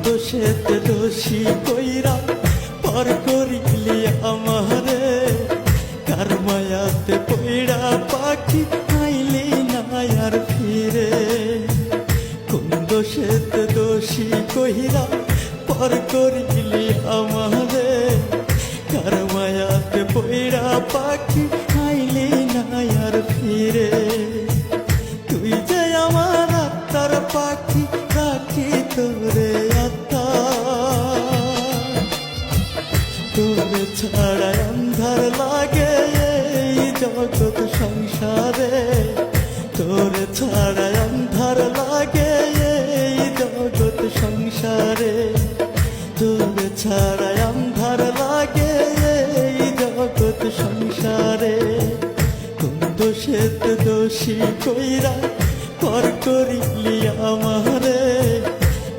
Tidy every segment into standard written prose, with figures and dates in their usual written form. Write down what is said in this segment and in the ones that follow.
দোষেতে দোষী কইরা পর করিলি আমারে, কার মায়াতে পইড়া পাখি আইলি না আর ফিরে। কোন দোষেতে দোষী কইরা পর করিলি আমারে, কার মায়াতে পইড়া পাখি আইলি না আর ফিরে। তুই যে আমার আত্মার পাখি, রাখি তোরে আত্মা, তোরে ছাড়া আন্ধার লাগে এই জগৎ সংসারে, তোরে ছাড়া আন্ধার লাগে এই জগৎ সংসারে, তোরে ছাড়া আন্ধার লাগে এই জগৎ সংসারে। কোন দোষেতে দোষী কইরা পর করিলি আমারে,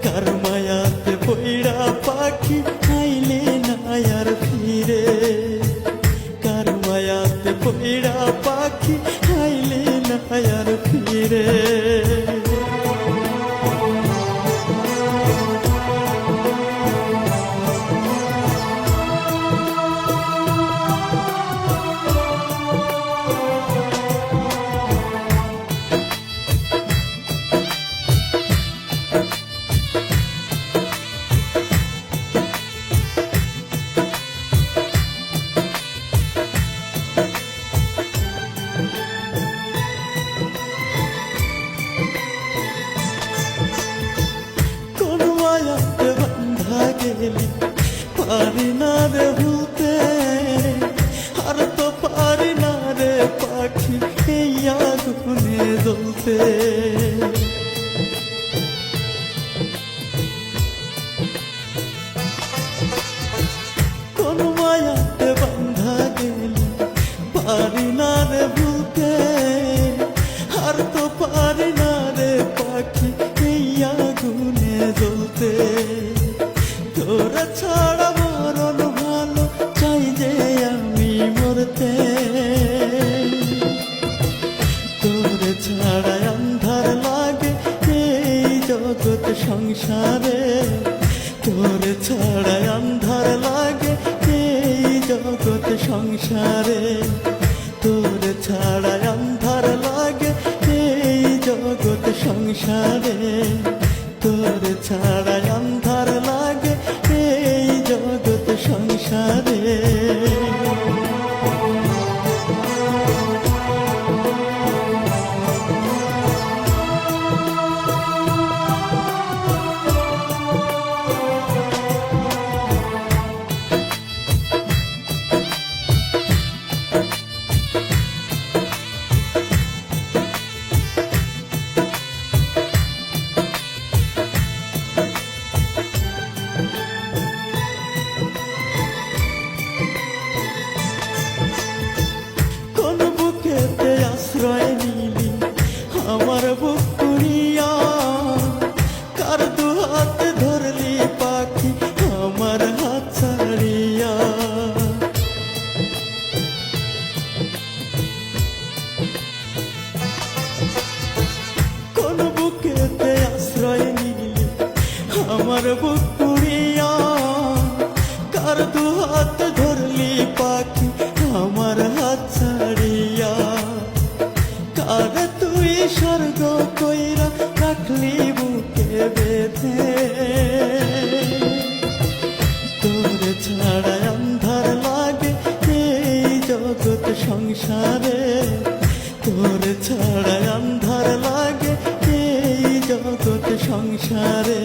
কার মায়াতে পইড়া পাখি আইলি না আর ফিরে, কার মায়াতে পইড়া পাখি আইলি না আর ফিরে। পারি না রে ভুলতে, আর তো পারি না রে পাখি এই আগুনে জ্বলতে। কোন মায়াতে বান্ধা গেলি পারি না রে ভুলতে, আর তো পারি না রে পাখি এই আগুনে জ্বলতে। তোরা ছাড়া মরণ ভালো চাই যে আমি মরতে, তোরে ছাড়া আন্ধার লাগে এই জগৎ সংসারে, তোরে ছাড়া আন্ধার লাগে এই জগৎ সংসারে, তোরে ছাড়া আন্ধার লাগে এই জগৎ সংসারে, তোরে ছাড়া আন্ধার লাগে এই জগৎ সংসারে। আশ্রয় নিলি আমার বুক পুড়িয়া, কার দু হাত ধরলি পাখি আমার হাত ছাড়িয়া। কোন বুকেতে আশ্রয় নিলি আমার বুক পুড়িয়া, কার দু হাত ধরলি পাখি আমার হাত ছাড়িয়া। কার তুই স্বর্গ কইরা রাখলি বুকে বেঁধে, তোরে ছাড়া আন্ধার লাগে এই জগৎ সংসারে, তোরে ছাড়া আন্ধার লাগে এই জগৎ সংসারে।